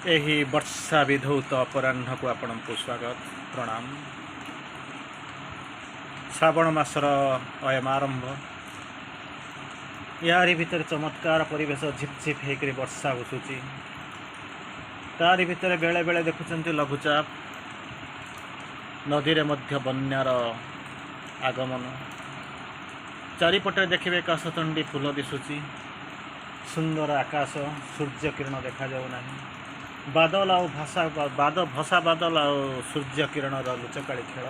ଏହି ବର୍ଷା ବିଧୌତ ଅପରାହ୍ନକୁ ଆପଣଙ୍କୁ ସ୍ୱାଗତ ପ୍ରଣାମ। ଶ୍ରାବଣ ମାସର ଅୟମାରମ୍ଭ। ୟାରି ଭିତରେ ଚମତ୍କାର ପରିବେଶ, ଝିପଝିପ ହେଇକରି ବର୍ଷା ଉସୁଛି। ତାରି ଭିତରେ ବେଳେ ବେଳେ ଦେଖୁଛନ୍ତି ଲଘୁଚାପ, ନଦୀରେ ମଧ୍ୟ ବନ୍ୟାର ଆଗମନ। ଚାରିପଟେ ଦେଖିବେ କାଶତଣ୍ଡି ଫୁଲ ଦିଶୁଛି, ସୁନ୍ଦର ଆକାଶ, ସୂର୍ଯ୍ୟ କିରଣ ଦେଖାଯାଉ ନାହିଁ। ବାଦଲ ଆଉ ଭସା ବାଦଲ ଆଉ ସୂର୍ଯ୍ୟ କିରଣର ଲୁଚକାଳି ଖେଳ।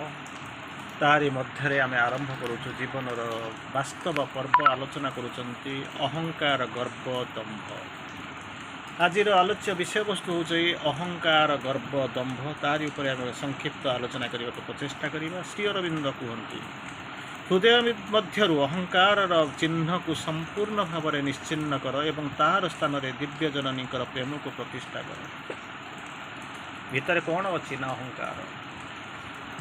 ତାରି ମଧ୍ୟରେ ଆମେ ଆରମ୍ଭ କରୁଛୁ ଜୀବନର ବାସ୍ତବ ପର୍ବ। ଆଲୋଚନା କରୁଛନ୍ତି ଅହଙ୍କାର, ଗର୍ବ, ଦମ୍ଭ। ଆଜିର ଆଲୋଚ୍ୟ ବିଷୟବସ୍ତୁ ହେଉଛି ଅହଙ୍କାର, ଗର୍ବ, ଦମ୍ଭ। ତାରି ଉପରେ ଆମେ ସଂକ୍ଷିପ୍ତ ଆଲୋଚନା କରିବାକୁ ପ୍ରଚେଷ୍ଟା କରିବା। ଶ୍ରୀ ଅରବିନ୍ଦ କୁହନ୍ତି, ହୃଦୟ ମଧ୍ୟରୁ ଅହଙ୍କାରର ଚିହ୍ନକୁ ସମ୍ପୂର୍ଣ୍ଣ ଭାବରେ ନିଶ୍ଚିହ୍ନ କର ଏବଂ ତାହାର ସ୍ଥାନରେ ଦିବ୍ୟ ଜନନୀଙ୍କର ପ୍ରେମକୁ ପ୍ରତିଷ୍ଠା କର। ଭିତରେ କ'ଣ ଅଛି ନା ଅହଙ୍କାର।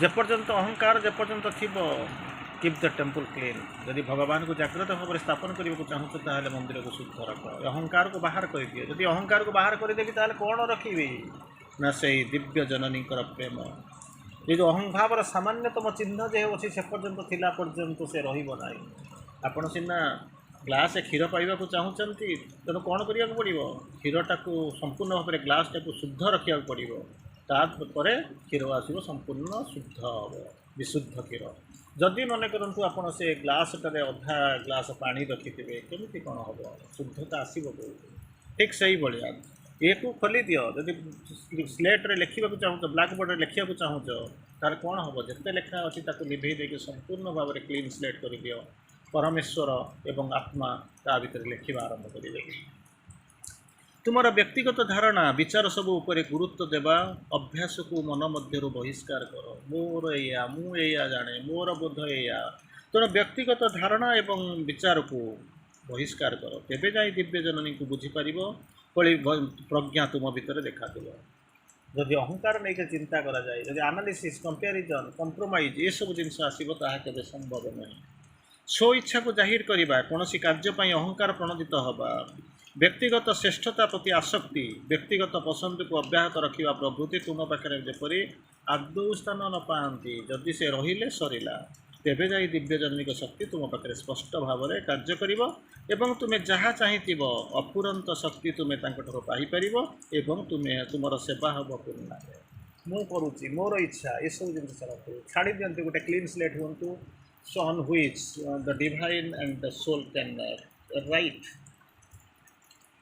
ଯେପର୍ଯ୍ୟନ୍ତ ଅହଙ୍କାର ଯେପର୍ଯ୍ୟନ୍ତ ଥିବ, କିପ୍ ଦ ଟେମ୍ପଲ୍ କ୍ଲିନ୍। ଯଦି ଭଗବାନଙ୍କୁ ଜାଗ୍ରତ ଭାବରେ ସ୍ଥାପନ କରିବାକୁ ଚାହୁଁଛ, ତାହେଲେ ମନ୍ଦିରକୁ ଶୁଦ୍ଧ ରଖ। ଅହଙ୍କାରକୁ ବାହାର କରିଦିଅ। ଯଦି ଅହଙ୍କାରକୁ ବାହାର କରିଦେବି, ତାହେଲେ କ'ଣ ରଖିବି ନା ସେଇ ଦିବ୍ୟ ଜନନୀଙ୍କର ପ୍ରେମ। ଏ ଯେଉଁ ଅହଂଭାବର ସାମାନ୍ୟତମ ଚିହ୍ନ ଯେ ଅଛି, ସେ ପର୍ଯ୍ୟନ୍ତ ଥିଲା ପର୍ଯ୍ୟନ୍ତ ସେ ରହିବ ନାହିଁ। ଆପଣ ସିନା ଗ୍ଲାସେ କ୍ଷୀର ପାଇବାକୁ ଚାହୁଁଛନ୍ତି, ତେଣୁ କ'ଣ କରିବାକୁ ପଡ଼ିବ? କ୍ଷୀରଟାକୁ ସମ୍ପୂର୍ଣ୍ଣ ଭାବରେ ଗ୍ଲାସଟାକୁ ଶୁଦ୍ଧ ରଖିବାକୁ ପଡ଼ିବ। ତାପରେ କ୍ଷୀର ଆସିବ ସମ୍ପୂର୍ଣ୍ଣ ଶୁଦ୍ଧ ହେବ, ବିଶୁଦ୍ଧ କ୍ଷୀର। ଯଦି ମନେ କରନ୍ତୁ ଆପଣ ସେ ଗ୍ଲାସଟାରେ ଅଧା ଗ୍ଲାସ ପାଣି ରଖିଥିବେ, କେମିତି କ'ଣ ହେବ? ଶୁଦ୍ଧତା ଆସିବ କେଉଁଠି? ଠିକ୍ ସେଇଭଳିଆ ଏକୁ ଖୋଲିଦିଅ। ଯଦି ସ୍ଲେଟ୍ରେ ଲେଖିବାକୁ ଚାହୁଁଛ, ବ୍ଲାକ୍ ବୋର୍ଡ଼ରେ ଲେଖିବାକୁ ଚାହୁଁଛ, ତାହେଲେ କ'ଣ ହେବ? ଯେତେ ଲେଖା ଅଛି ତାକୁ ଲିଭେଇ ଦେଇକି ସମ୍ପୂର୍ଣ୍ଣ ଭାବରେ କ୍ଲିନ୍ ସ୍ଲେଟ୍ କରିଦିଅ। ପରମେଶ୍ୱର ଏବଂ ଆତ୍ମା ତା ଭିତରେ ଲେଖିବା ଆରମ୍ଭ କରିବେ। ତୁମର ବ୍ୟକ୍ତିଗତ ଧାରଣା, ବିଚାର ସବୁ ଉପରେ ଗୁରୁତ୍ୱ ଦେବା ଅଭ୍ୟାସକୁ ମନ ମଧ୍ୟରୁ ବହିଷ୍କାର କର। ମୋର ଏଇଆ, ମୁଁ ଏଇଆ ଜାଣେ, ମୋର ବୋଧ ଏଇଆ। ତେଣୁ ବ୍ୟକ୍ତିଗତ ଧାରଣା ଏବଂ ବିଚାରକୁ ବହିଷ୍କାର କର। ତେବେ ଯାଇ ଦିବ୍ୟ ଜନନୀଙ୍କୁ ବୁଝିପାରିବ, ପ୍ରଜ୍ଞା ତୁମ ଭିତରେ ଦେଖାଦେବ। ଯଦି ଅହଙ୍କାର ନେଇକି ଚିନ୍ତା କରାଯାଏ, ଯଦି ଆନାଲିସିସ୍, କମ୍ପାରିଜନ୍, କମ୍ପ୍ରୋମାଇଜ୍ ଏସବୁ ଜିନିଷ ଆସିବ, ତାହା କେବେ ସମ୍ଭବ ନାହିଁ। ସ୍ୱ ଇଚ୍ଛାକୁ ଜାହିର କରିବା, କୌଣସି କାର୍ଯ୍ୟ ପାଇଁ ଅହଙ୍କାର ପ୍ରଣୋଦିତ ହେବା, ବ୍ୟକ୍ତିଗତ ଶ୍ରେଷ୍ଠତା ପ୍ରତି ଆସକ୍ତି, ବ୍ୟକ୍ତିଗତ ପସନ୍ଦକୁ ଅବ୍ୟାହତ ରଖିବା ପ୍ରଭୃତି ତୁମ ପାଖରେ ଯେପରି ଆଦୌ ସ୍ଥାନ ନ ପାଆନ୍ତି। ଯଦି ସେ ରହିଲେ ସରିଲା, ତେବେ ଯାଇ ଦିବ୍ୟଜନନୀଙ୍କ ଶକ୍ତି ତୁମ ପାଖରେ ସ୍ପଷ୍ଟ ଭାବରେ କାର୍ଯ୍ୟ କରିବ ଏବଂ ତୁମେ ଯାହା ଚାହିଁଥିବ ଅଫୁରନ୍ତ ଶକ୍ତି ତୁମେ ତାଙ୍କଠାରୁ ପାଇପାରିବ ଏବଂ ତୁମର ସେବା ହେବ ପୂର୍ଣ୍ଣ। ମୁଁ କରୁଛି, ମୋର ଇଚ୍ଛା, ଏସବୁ ଜିନିଷ ଛାଡ଼ି ଦିଅନ୍ତୁ। ଗୋଟେ କ୍ଲିନ୍ ସ୍ଲେଟ୍ ହୁଅନ୍ତୁ, on which the divine and the soul can write।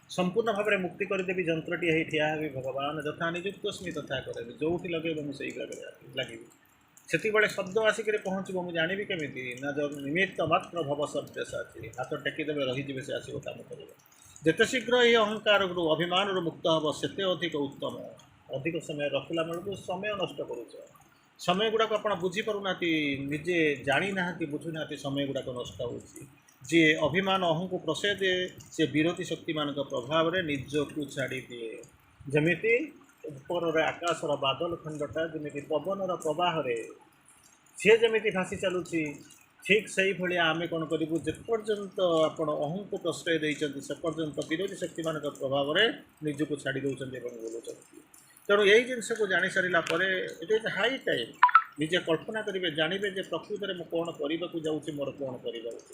ସମ୍ପୂର୍ଣ୍ଣ ଭାବରେ ମୁକ୍ତି କରିଦେବି। ଯନ୍ତ୍ରଟି ହେଇ ଠିଆ ହେବି, ଭଗବାନ ଯଥା ନିଯୁକ୍ତସ୍ମି ତଥା କରିବି। ଯେଉଁଠି ଲଗେଇବ ମୁଁ ସେଇ ଜାଗାରେ ଲାଗିବି। ସେତିକିବେଳେ ଶବ୍ଦ ଆସିକରି ପହଞ୍ଚିବ, ମୁଁ ଜାଣିବି କେମିତି ନା ନିମିତ୍ତ ମାତ୍ର ଭବ ସବ୍ୟସାଚୀ। ହାତ ଟେକିଦେବେ, ରହିଯିବେ, ସେ ଆସିବ କାମ କରିବ। ଯେତେ ଶୀଘ୍ର ଏହି ଅହଙ୍କାରରୁ, ଅଭିମାନରୁ ମୁକ୍ତ ହେବ, ସେତେ ଅଧିକ ଉତ୍ତମ। ଅଧିକ ସମୟ ରଖିଲା ବେଳକୁ ସମୟ ନଷ୍ଟ କରୁଛ। ସମୟ ଗୁଡ଼ାକ ଆପଣ ବୁଝିପାରୁନାହାନ୍ତି, ନିଜେ ଜାଣିନାହାନ୍ତି, ବୁଝୁନାହାନ୍ତି, ସମୟ ଗୁଡ଼ାକ ନଷ୍ଟ ହେଉଛି। ଯିଏ ଅଭିମାନ ଅହଂକୁ ପ୍ରଶୟ ଦିଏ, ସେ ବିରୋଧୀ ଶକ୍ତିମାନଙ୍କ ପ୍ରଭାବରେ ନିଜକୁ ଛାଡ଼ିଦିଏ। ଯେମିତି ଉପରରେ ଆକାଶର ବାଦଲ ଖଣ୍ଡଟା ଯେମିତି ପବନର ପ୍ରବାହରେ ସିଏ ଯେମିତି ଭାସି ଚାଲୁଛି, ଠିକ୍ ସେଇଭଳିଆ ଆମେ କ'ଣ କରିବୁ? ଯେପର୍ଯ୍ୟନ୍ତ ଆପଣ ଅହଂକୁ ପ୍ରଶ୍ରୟ ଦେଇଛନ୍ତି, ସେ ପର୍ଯ୍ୟନ୍ତ ବିରୋଧୀ ଶକ୍ତିମାନଙ୍କ ପ୍ରଭାବରେ ନିଜକୁ ଛାଡ଼ି ଦେଉଛନ୍ତି ଏବଂ ବୁଲୁଛନ୍ତି। ତେଣୁ ଏଇ ଜିନିଷକୁ ଜାଣିସାରିଲା ପରେ ଇଟ୍ ଇଜ୍ ହାଇ ଟାଇମ୍ ନିଜେ କଳ୍ପନା କରିବେ, ଜାଣିବେ ଯେ ପ୍ରକୃତରେ ମୁଁ କ'ଣ କରିବାକୁ ଯାଉଛି, ମୋର କ'ଣ କରିବାକୁ।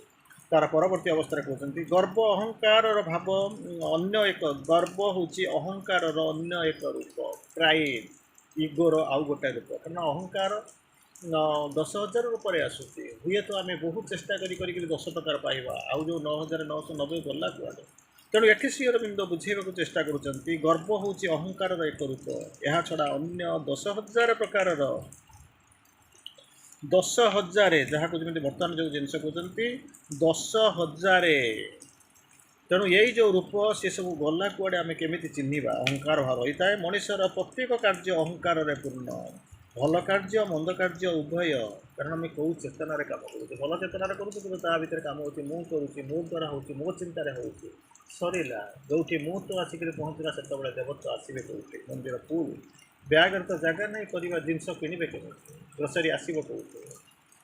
ତାର ପରବର୍ତ୍ତୀ ଅବସ୍ଥାରେ କହୁଛନ୍ତି ଗର୍ବ ଅହଙ୍କାରର ଭାବ ଅନ୍ୟ ଏକ, ଗର୍ବ ହେଉଛି ଅହଙ୍କାରର ଅନ୍ୟ ଏକ ରୂପ। ପ୍ରାଇଡ୍, ଇଗୋର ଆଉ ଗୋଟେ ରୂପ। କାରଣ ଅହଙ୍କାର 10,000 ରୂପରେ ଆସୁଛି। ହୁଏତ ଆମେ ବହୁତ ଚେଷ୍ଟା କରିକି 10 ପ୍ରକାର ପାଇବା, ଆଉ ଯେଉଁ 9,990 ଗଲା କୁଆଡ଼େ। ତେଣୁ ଏଠି ଶ୍ରୀ ଅରବିନ୍ଦ ବୁଝେଇବାକୁ ଚେଷ୍ଟା କରୁଛନ୍ତି, ଗର୍ବ ହେଉଛି ଅହଙ୍କାରର ଏକ ରୂପ। ଏହା ଛଡ଼ା ଅନ୍ୟ 10,000 ପ୍ରକାରର, 10,000, ଯାହାକୁ ଯେମିତି ବର୍ତ୍ତମାନ ଯେଉଁ ଜିନିଷ କହୁଛନ୍ତି 10,000। ତେଣୁ ଏଇ ଯେଉଁ ରୂପ, ସେସବୁ ଗଲା କୁଆଡ଼େ, ଆମେ କେମିତି ଚିହ୍ନିବା? ଅହଙ୍କାର ଭାବ ରହିଥାଏ। ମଣିଷର ପ୍ରତ୍ୟେକ କାର୍ଯ୍ୟ ଅହଙ୍କାରରେ ପୂର୍ଣ୍ଣ। ଭଲ କାର୍ଯ୍ୟ, ମନ୍ଦ କାର୍ଯ୍ୟ ଉଭୟ। କାରଣ ଆମେ କେଉଁ ଚେତନାରେ କାମ କରୁଛୁ? ଭଲ ଚେତନାରେ କରୁଛୁ, କିନ୍ତୁ ତା ଭିତରେ କାମ ହେଉଛି ମୁଁ କରୁଛି, ମୋ ଦ୍ୱାରା ହେଉଛି, ମୋ ଚିନ୍ତାରେ ହେଉଛି। ସରିଲା। ଯେଉଁଠି ମୁଁ ତ ଆସିକରି ପହଞ୍ଚିଲା, ସେତେବେଳେ ଦେବତ୍ୱ ଆସିବେ କେଉଁଠି? ମନ୍ଦିର ଫୁଲ୍, ବ୍ୟାଗ୍ରେ ତ ଜାଗା ନାହିଁ, କରିବା ଜିନିଷ କିଣିବେ କେମିତି? ଗ୍ରୋସରୀ ଆସିବ କେଉଁଠି?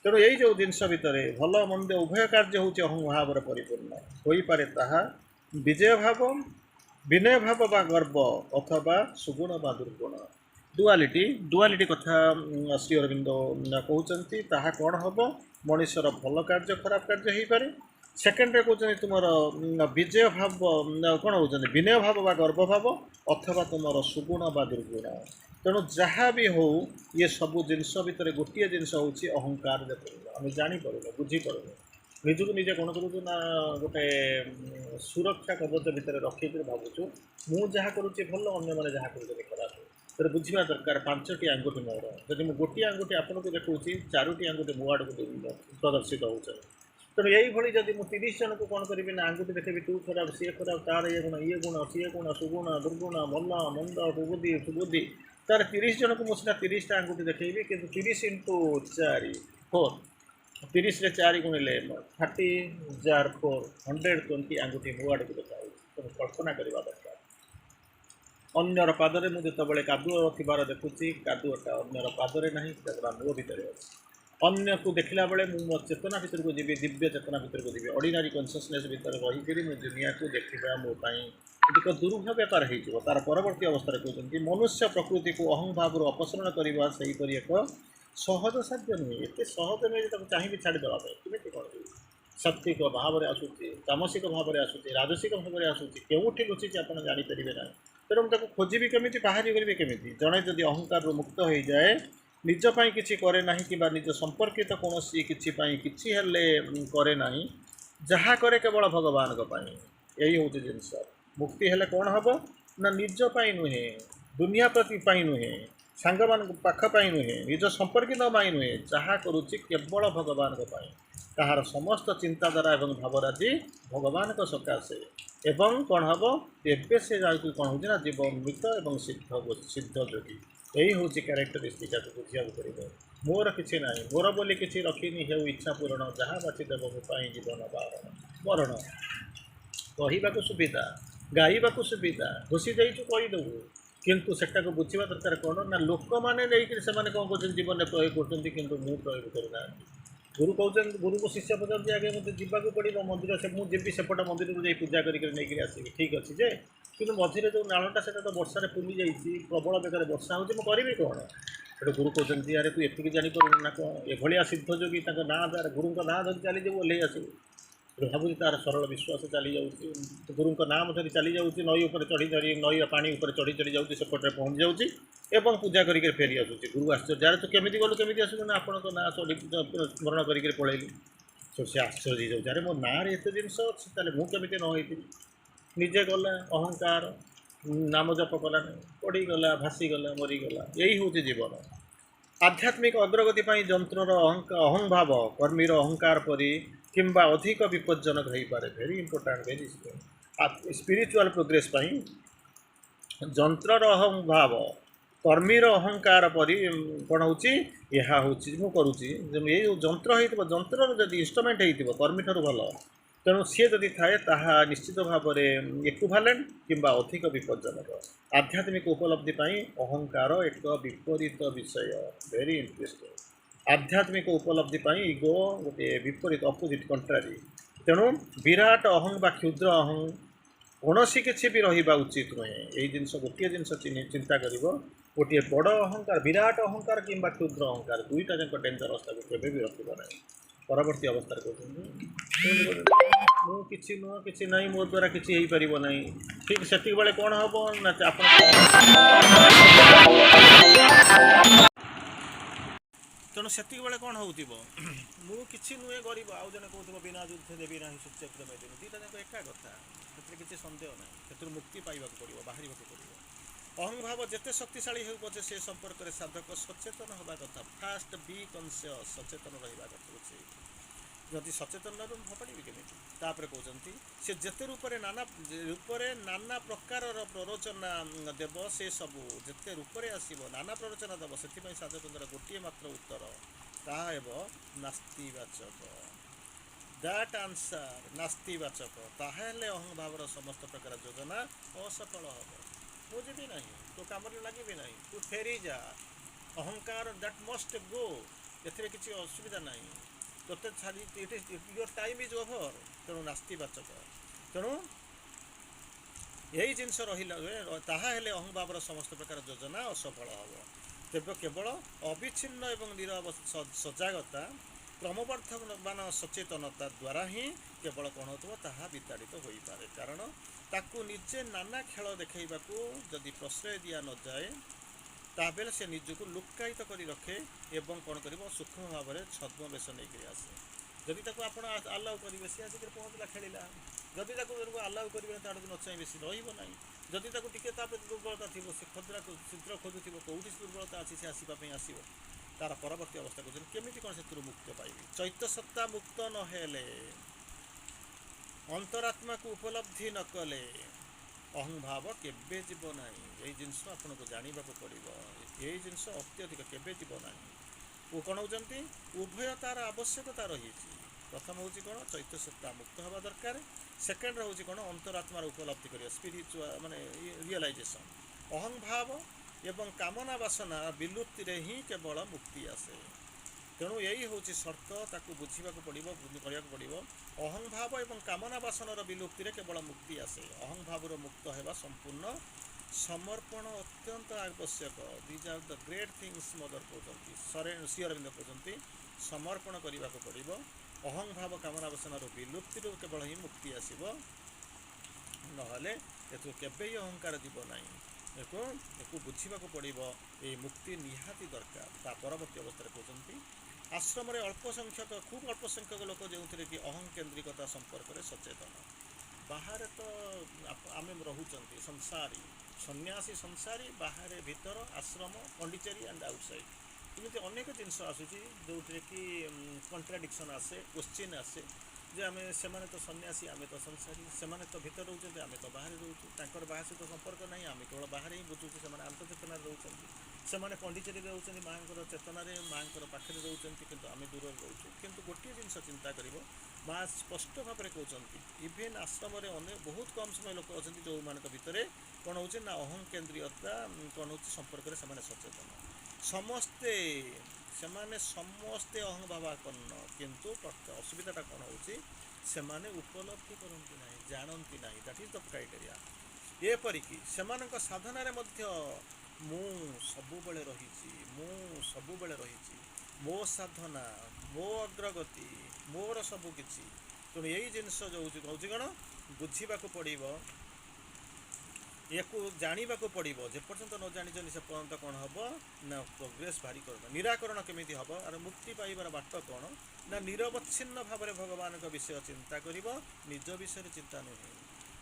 ତେଣୁ ଏଇ ଯେଉଁ ଜିନିଷ ଭିତରେ ଭଲ ମନ୍ଦ ଉଭୟ କାର୍ଯ୍ୟ ହେଉଛି ଅହଂଭାବରେ ପରିପୂର୍ଣ୍ଣ। ହୋଇପାରେ ତାହା ବିଜୟ ଭାବ विनय भाव बा गर्व अथवा सुगुण बा दुर्गुण डुआलिटी डुआलिटी कथा श्री अरविंद कहते ताहा कौन हम मनुष्यर भल कार्य खराब कार्य हो पारे सेकेंड कहते तुम विजय भाव कौन हो विनय भाव बा गर्व भाव अथवा तुम सुगुण बा दुर्गुण तेणु जहाँ भी हो ये सब जिनस भितर गोटे जिनस हूँ अहंकार आम जापर बुझीपार निजक निजे कौन करूँ ना गोटे सुरक्षा कवच भितर रखिक भावुँ मु जहाँ करुँच भल अन्य मैंने जहाँ कर खराब तो बुझा दरकार पांचटी आंगुठी मोर जब मुझे गोटे आंगुठी आपको देखा चारोटी आंगुठी मो आड़ को प्रदर्शित हो तेणु यही जब मुझे 30 जन को कौन करी ना आंगुठी देखेबी तू खराब सी खराब तार ये गुण सी गुण सुगुण दुर्गुण भल मंद सुबुद्धि सुबुद्धि तार 30 जन को मुझे 30टा आंगुठी देखी कि 30 इंटू 4 4 30 रे 4 गुणिले 30,4 आंगुठी मो आड़ को देखा तेणु कल्पना करवा दरकार अन्यर पादरे मुझे जितेबाला कादुଅ थिबार देखुची कादुअटा अन्यर पादरे ना मो भितर अच्छे अन्य को देखला बेले मो चेतना भितर को जी दिव्य चेतना भितर को जी ऑर्डिनरी कॉन्शियसनेस भितर रहीकि मुझे दुनिया को देखा मोपाई एक दुर्भाव्यकार हो तार परवर्ती अवस्था कहते मनुष्य प्रकृति को अहं भाव अपसरण करने से एक सहज साध्य नुहे एत सहज नुहे चाहिए छाड़देवा केमी कौन सात्विक भाव में आसूँ तामसिक भाव में आसूँ राजसिक भाव में आसूँ केउठी लुचि आप जानीपर ना तेणु खोजी केमी बाहरी करेंगे केमी जड़े जदि अहंकार मुक्त हो जाए निजपाई किसी करे ना कि निज संपर्कित कौन किसी करे ना जहाँ करे केवल भगवान यही हूँ जिनस मुक्ति हेले कौन हम ना निजपाई नुहे दुनिया प्रति नुहे सांग मान पाखपाई नुहे निज संपर्कित नुहे जहाँ करुच्ची केवल भगवान ताहार समस्त चिंताधारा एवं भावराजी भगवान सकाशे एवं कौन हम एवं से कौन हो जीवमृत और सिद्ध योगी यही हूँ क्यारेक्टरिस्टिक बुझा पड़े मोर किसी ना मोर बोली किसी रखिनी हो इच्छा पूरण जहाँ बाचिदेव मोपाई जीवन बारण मरण कहवाक सुविधा गाइबाक सुविधा घुसी जाइछु कहीदेबू किंतु सेटा को बुझा दरकार कौन ना लोक मैंने कौन कर जीवन में प्रयोग कर प्रयोग करना गुरु कहते गुरु को शिष्य पचार आगे मतलब जावाक पड़ो मंदिर से मुझे सेपट मंदिर को जाई पूजा करके आसबि ठीक अच्छे जे कि मझे जो नालटा से तो वर्षा फुली जाइए प्रबल बेगर वर्षा हो करी कौन ये गुरु कहते यार तू एतिक जापर ना कौन एभलिया सिद्ध योगी ना गुरु ना धरी चली जाऊ ओल्ल आसबू भावी तार सरल विश्वास चली जाऊँगी गुरु नाम धरी चली जाऊँगी नई उपर चढ़ी चढ़ी नई पानी उपर चढ़ी चढ़ी जाऊँगी सेपटे पहुँच जाऊँगी एवं पूजा करके फेरी आसूँ गुरु आश्चर्य यार तू केमी गलु केमी आसू ना आपण ना चढ़ी स्मरण करके पलैली तो सी आश्चर्य जाऊँ अरे मो ना एत जिनस अच्छे मुझे नई निजे गला अहंकार नाम जप कला पड़गला भासीगला मरीगला यही हूँ जीवन आध्यात्मिक अग्रगति जंत्रर अहं भाव कर्मीर अहंकार परी किंबा अधिक विपज्जनक हो पारे भेरी इंपोर्टाट भेरी स्पिरिचुअल प्रोग्रेस जंत्रर अहं भाव कर्मीर अहंकार परी कौन हूँ यह हूँ मुझे ये जंत्र हो जंत्र जब इन्स्ट्रुमेंट हो कर्मी ठार भल तेणु सी जदि थाए ताहा निश्चित भाव में इक्विवेलेंट किंबा अधिक विपज्जनक आध्यात्मिक उपलब्धि अहंकार एक विपरीत विषय वेरी इंटरेस्टिंग आध्यात्मिक उपलब्धि इगो गोटे विपरीत अपोजिट कंट्रारी तेणु विराट अहं बा क्षुद्र अहं कौन किसी भी रहा उचित नुहे यही जिनस गोटे जिनस चिंता कर गोटे बड़ अहंकार विराट अहंकार किंबा क्षुद्र अहंकार दुईटा जाक डेंजर अवस्था को केवे भी रखा ना परवर्ती अवस्था कहते मुझे नुह कि ना मो द्वारा किसी हो पार ना ठीक से बेले कौन हम ना तेणु से बेले कौन हो मुझे नुहे गरीब आउ जन कौन बिना युद्ध देवी ना सूच्यग्र मेदिनी दुईटा जाक एका कथा से किसी सन्देह ना से मुक्ति पाइबा पड़ो बाहर पड़ो अहं भाव जिते शक्तिशाली हो पचे से संपर्क में साधक सचेतन हवा कथा फास्ट बी कनसियस सचेतन रहा कथा जदि सचेतन न फपाड़ी केमी तापर कहते से जिते रूपरे नाना प्रकार प्ररोचना देव से सबू जिते रूपरे आसब नाना प्ररोचना देव से साधकंर गोटे मात्र उत्तर ताब नास्तिवाचक दैट आंसर नास्तिवाचक ताहले अहं भावर समस्त प्रकार योजना असफल हम मुझे भी नहीं तो कम लगे ना तू फेरी जा अहंकार दैट मस्ट गो ए किसी असुविधा ना तो छाड़ी योर टाइम इज ओभर तेणु नास्तिवाचक तेणु यही जिनस रहा ताहा हेले अहंभावर समस्त प्रकार योजना असफल हम। तेज केवल अविच्छिन्न एवं नीरव सजागता क्रमवर्धमान सचेतनता द्वारा ही केवल कौन हो ताहा विताड़ित हो पारे। कारण ताकू निजे नाना खेल देखा जदि प्रश्रय दिया न जाए ताबेले से निजक लुक्कायित कर रखे एवं कौन कर सूक्ष्म भाव में छद्मवेश नहीं आसे। जदि ताकू आपण आलाउ करेंगे सी आसिक पहुँचला खेला, जदि ताकू आलाउ करेंगे तो आड़क न चाहिए बेसी रही जदि ताकू टिके दुर्बलता थी से खतरा शीघ्र खोजुव कौटी दुर्बलता अच्छी से आसवाई आसो तार परवर्ती अवस्था को केमी कौन से मुक्त पाइबे। चैत्य सत्ता मुक्त नहेले अंतरात्मा को उपलब्धि न कले अहंभाव केबे जीव ना। यही जिनस आपन को जानवा पड़ो, यही जिनस अत्यधिक केबे जीव ना। वो कौन होती उभयतार आवश्यकता रही। प्रथम हूँ कौन चैत्य सत्ता मुक्त हवा दरकार। सेकेंड हूँ कौन अंतरात्मार उपलब्धि कर स्पिरिचुअल माने रियलाइजेशन। अहंभाव एवं कामना वासना विलुप्ति रे ही केवल मुक्ति आसे। तेणु यही हूँ शर्त ताकू बुझा पड़ो। अहंभाव एवं कामना वासनार विलुप्ति रे केवल मुक्ति आसे। अहंभाव मुक्त होगा संपूर्ण समर्पण अत्यंत आवश्यक। These are the great things Mother कहते श्री अरविंद कहते समर्पण करने को पड़ो। अहंभाव कामना वासनार विलुप्ति केवल ही मुक्ति आसब, नहले केबे ही अहंकार जीव ना। एक बुझा पड़ो ये मुक्ति निहाती दरकार। ता परवर्ती अवस्था कहते आश्रम अल्प संख्यक खूब अल्प संख्यक लोक जो थे कि अहं केन्द्रिकता संपर्क में सचेतन। बाहर तो आम रोचते संसारी सन्यासी संसारी बाहर भीतर आश्रम पंडिचेरी एंड आउटसाइड एमती अनेक जिनस आसूँ जो कि कंट्राडिक्शन आसे क्वेश्चन आसे जे आम से तो सन्यासी आम तो संसारी से तो भीतर रोचे आम तो बाहर रोचुर बाहर सहित संपर्क ना आम केवल बाहर ही बुझुचे से आंतचेतना रोचे से पंडिचेरी रोचे माँ चेतन माँ पाखे रोचे कि आम दूर रोचु। किंतु गोटे जिन चिंता कर माँ स्पष्ट भाव में कहते इभेन आश्रम अनेक बहुत कम समय लोक अच्छा जो मान भितर कौन हो अहं केन्द्रीयता कौन हो संपर्क में से सचेतन समस्ते समस्ते अहंभावापन्न। किंतु असुविधा कौन हो उपलब्धि करती ना जानती ना। That is the criteria. एपरिकी सेमानक साधना मु सबुबले रही मो साधना मो अग्रगति मोर सबकि। तेणु यही जिनस जो हूँ कौन बुझा पड़ो या जानवा पड़ो। जेपर्यंत न जानी से पर्यंत कौन हम ना प्रोग्रेस भारी कर निराकरण केमी हम और मुक्ति पाइबार बाट कौन ना निरवच्छिन्न भाव में भगवान विषय चिंता कर निज विषय चिंता नुहे।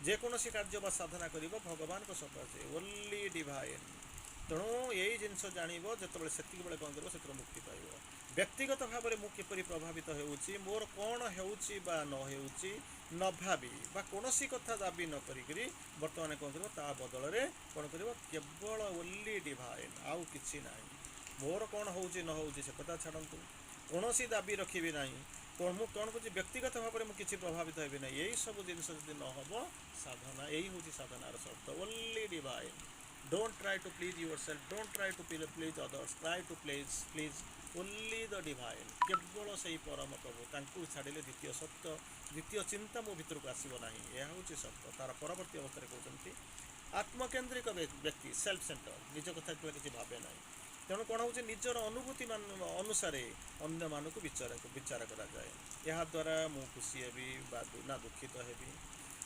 जेकोसी कार्य बा साधना कर भगवान को सकाशे ओनली डिवाइन। तेणु यही जिनस जान जो से कौन कर से मुक्ति पाइब। व्यक्तिगत भाव में मुझे प्रभावित होउची मोर कौन होउची बा न भावी बा कौनसी कथा दाबी न करी बर्तमान कौन कर ता बदल में कौन कर केवल ओनली डिवाइन आउ कि ना। मोर कौन होउची न होउची से कथा छाड़ू कौन दाबी रखी ना। मुझे कौन कह व्यक्तिगत भाव में मुझे प्रभावित होबी ना। यही सब जिन ना हम साधना यही हूँ साधनार शर्त only divine. Don't try to please yourself, don't try to please others, try to please only the divine. केवल से ही परम प्रभु तांकु छाड़िले द्वितीय सत्य द्वितीय चिंता मो भीतर को आसब ना। यह हूँ सत्य। तार परवर्ती अवस्था कहते आत्मकेन्द्रिक व्यक्ति सेल्फ सेंटर निज कथा किसी भावे ना। तेणु कौन हो निजर अनुभूति अनुसार अन्य मानक विचार करा जाए। यह द्वारा मु खुशी हेबी ना दुखित हेबी,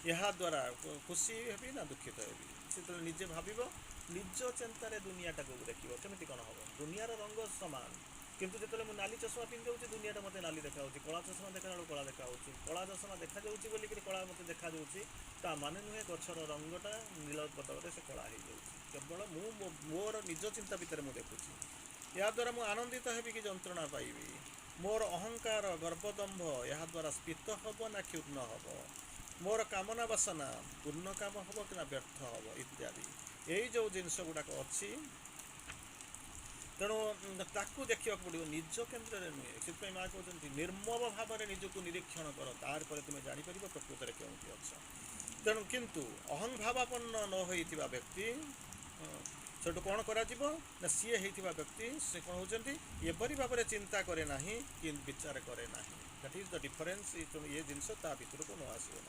यह द्वारा खुशी हेबी ना दुखित हेबी से निजे भाव निज चिंतार दुनियाटा को देखिए केमी कौन हम। दुनियार रंग सामान किंतु जो मुझे नाली चषमा पिंधि दूसरी दुनियाटा मत नाली देखा, कला चषमा देखा कला देखा, कला चषमा देखा बोलिक कला मत देखा ता माने नुहे गचर रंगटा नील बदल से कला हो केवल मोर निज चिंता भितर मुझे देखुची। या द्वारा मुझे आनंदित हेबी कि जंत्रणा पाइबी। मोर अहंकार गर्भदम्भ या द्वारा स्फीत हम ना क्षुण्ण हम। मोर कामना वासना पूर्ण काम हम कि व्यर्थ हम इत्यादि यही जो जिनस गुड़ाक अच्छी। तेणु ताकू देखा पड़ो निज केन्द्र में नुहे। से माँ कहते निर्मम भाव में निजक निरीक्षण कर तार पर तुम्हें जापर प्रकृत में क्योंकि अच्छा। तेणु किंतु अहं भावापन्न न होता व्यक्ति सेठू कौन करा ना सी होता व्यक्ति से कौन होती एपरी भाव में चिंता करे ना कि विचार करे ना। That is the difference. ये जिनस ता भीतर को न आसना।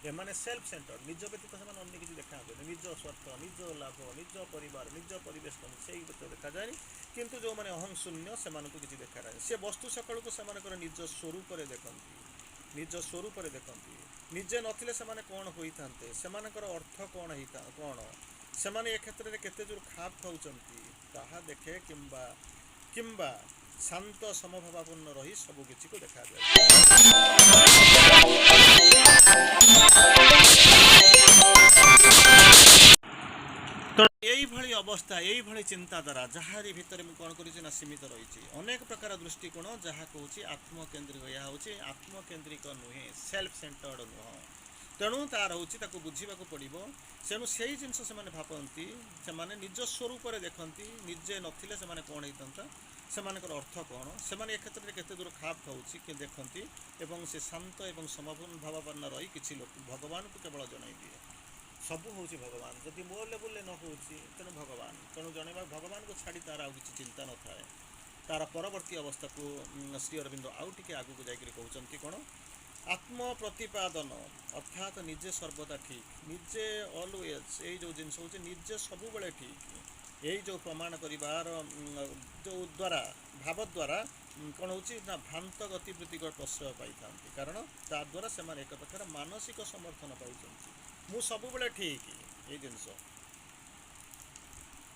एमाने सेल्फ सेंटर निज व्यतीत से अन्य किसी देखा निज स्वार्थ निज लाभ निज परिवार निज परिवेश से देखा जाए किंतु जो मैंने अहं शून्य से किसी देखा जाए से वस्तु सकल को से निज स्वरूप देखती निज स्वरूप देखती निजे नथिले से कौन होता से अर्थ कौन होता कौन से ए क्षेत्र में केते जोर खाप खाऊँ देखे किंबा शांत समभावापूर्ण रही सबकिछि को देखा जाए। तो यही अवस्था यही चिंताधारा जहारी भितर मुझे कौन कर सीमित रही अनेक प्रकार दृष्टिकोण जहाँ कहूँ आत्मकेन्द्रिक यह हूँ आत्मकेन्द्रिक नुहे सेल्फ सेंटर्ड नुह तेणु तार हूँ बुझा पड़ो तेणु से जिनस से भावती से निज स्वरूप देखती निजे नथिले से कौन होता से अर्थ कौन से ए क्षेत्र में केते दूर खाप खाऊँ कि देखती और से शांत और समभावापन्न रही किसी लोग भगवान को केवल जन दिए सबू हूँ भगवान जदि मो लेवल न हो तेणु भगवान तेणु जन भगवान को छाड़ी तार आउ कि चिंता न थाए तार परवर्ती अवस्था को श्री अरविंद आउ टे आगू जाकर कहते कौन आत्म प्रतिपादन अर्थात निजे सर्वदा ठीक निजे ऑलवेज यही जो जिनस हूँ निजे सब बेले ठीक यही जो प्रमाण करार जो द्वारा भाव द्वारा कौन हो भ्रांत गतिवृत्ति प्रश्रय पाई था कारण ताद्वारा से एक प्रकार मानसिक समर्थन पाँच मु सब बेले ठीक ये जिनस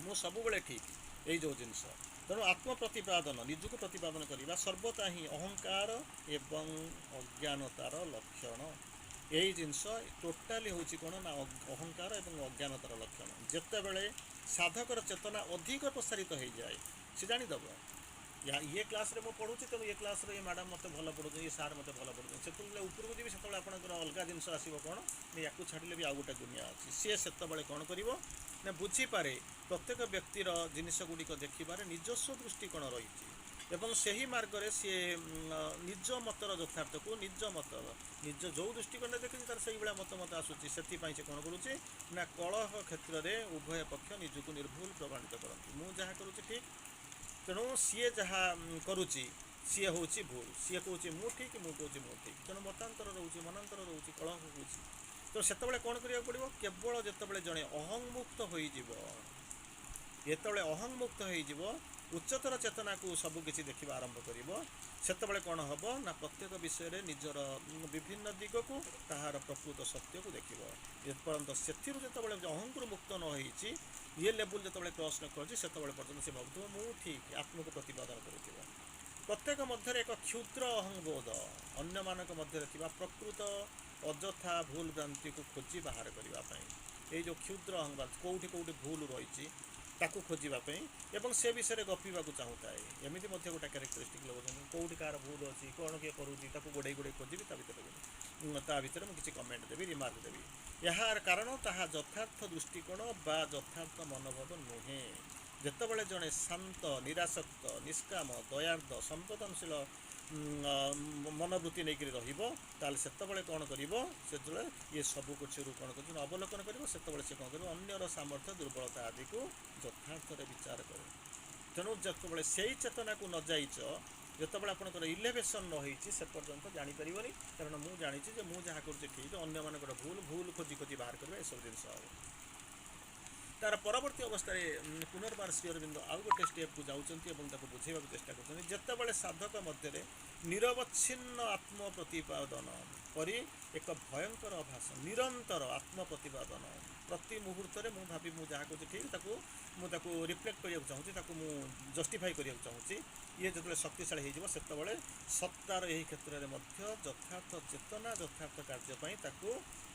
मु सब बेले ठीक यही जो जिनस तेणु आत्म प्रतिपादन निजक प्रतिपादन करने सर्वथा ही अहंकार एवं अज्ञानतार लक्षण यही जिनस टोटाली हूँ कौन ना अहंकार एवं अज्ञानतार लक्षण जितेबले साधकर चेतना अधिक प्रसारित हो जाए सी जानीदेव ये क्लास रे मो पढ़ुची तेणु ये क्लास रे ये मैडम मत भल पढ़ुच ये सार मत भल पढ़ुच से उपरको जी से आपंकर अलग जिनस आसो कौन या छाड़िले भी आउ गोटे दुनिया अच्छी सी से कौन कर बुझीपे प्रत्येक व्यक्तिर जिनिस गुड़िक देखिबार निजस्व दृष्टिकोण रही एवं सही मार्ग सी निज मतर यथार्थ को निज मत निज जो दृष्टिकोण देखिए तार से मत मत आसूँ से कौन करुचे ना कलह क्षेत्र में उभय पक्ष निजक निर्भुल प्रमाणित करती मुझे जहाँ करुँच ठीक तेणु सी जहाँ करुँची सी हूँ भूल सी कहूँ मु ठीक मु कहूँ मु ठीक तेणु मतांतर रोचे मनांतर रोचे कलह हो तो से कौन करा पड़ो केवल जितेबाला जड़े अहंमुक्त होते अहंमुक्त हो उच्चतर चेतना को सबकि देखा आरंभ कर कौन हम ना प्रत्येक विषय निजर विभिन्न दिग को ताहार प्रकृत सत्य को देख पर्यंत से अहंकार मुक्त न हो ये लेवल जो क्रॉस न कर पर्यटन से भाव मु ठीक आत्मा को प्रतिपादन कर प्रत्येक मध्य एक क्षुद्र अहंबोध अन्य मानक मध्य प्रकृत अजथा भूल भ्रांति को खोजी बाहर करने ये जो क्षुद्र अहंबाद कौटी कौटी भूल रही ताकू खोजापी और से विषय गपिवा चाहूए एमती गोटे क्यारेक्टरिस्टिक लोग कौटी कार भूल अच्छी कौन किए करूँ गोड़े गोड़े खोजी ता भर मुझे कमेंट देवी रिमार्क देवी यार कारण ताहा यथार्थ दृष्टिकोण बा यथार्थ मनोभाव नुहे जितेबाला जड़े शांत निरासक्त निष्काम दयार्थ संवेदनशील मनोवृत्ति नहीं रही से कौन कर ये सब कुछ कौन कर अवलोकन कर से कौन कर अन्यर सामर्थ्य दुर्बलता आदि को यथार्थ विचार करे तेणु जो से चेतना को न जाइच जितेबाला आपंकर इलेवेशन न से पर्यंत जापर कारण मुझे जानी मुझे जहाँ करुँच ठीक अन्य मान भूल भूल खोजी खोजी बाहर करवा यह सब जिन तार परवर्ती अवस्था पुनर्बार श्री अरविंद आउ गोटे स्टेप को जाऊँगी बुझेबा चेष्टा कर जितेबाला साधक मध्य निरवच्छिन्न आत्म प्रतिपादन परी एक भयंकर अभ्यास निरंतर आत्म प्रतिपादन प्रति मुहूर्त में भावी मुझे जहाँ कहे ठीक मुझे रिफ्लेक्ट करने चाहूँगी जस्टिफाई करने चाहूँगी ये जो शक्तिशाली हो से सत्तार यही क्षेत्र में यथार्थ चेतना यथार्थ कार्यपाई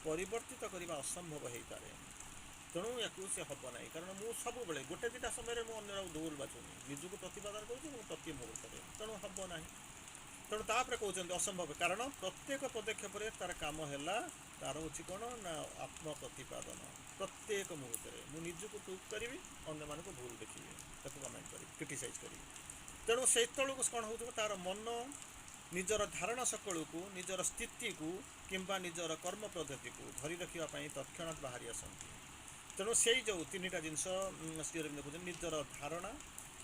परिवर्तित करने असंभव हो पाए तेणु या से हम ना कारण मुझे सब बेले गोटे दुटा समय मुझे दूर बाछुनी निजक प्रतिपादन करूँ प्रति मुहूर्त तेणु हम ना तेणु तापर कहते असंभव कारण प्रत्येक पदक्षेप तार कम है तार हूँ कौन ना आत्म प्रतिपादन प्रत्येक मुहूर्त मुझे निजक प्रूफ करी अन्य मानक भूल देखिए कमेंट करी क्रिटिसाइज करी तेणु से तौक कौन हो तार मन निजर धारणा सकल को निजर स्थिति को किंबा निजर कर्म पद्धति को धरी रखापी तत्क्षणात् बाहरी आसती तेणु से जो तीन टा जिनस श्री अरविंद कहते निजर धारणा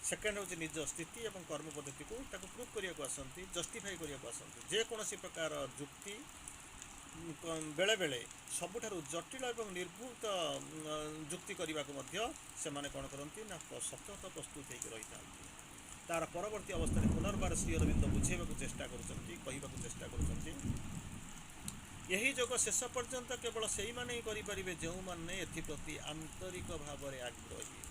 सेकेंड हूँ निज स्थिति और कर्म पद्धति को प्रूफ करने को आसती जस्टिफाई करने को आसती जेकोसी प्रकार जुक्ति बेले बेले सबुठारु जटिल एवं निर्भूत जुक्ति करने को से कौन करती ना सतत प्रस्तुत होकर रही था। तार परवर्ती अवस्था पुनर्बार श्री अरविंद बुझेबा चेष्टा कर चेष्टा कर यही जोग शेष पर्यंत केवल से ही माने करें जो मैंने एप्रति आंतरिक भाव में आग्रही।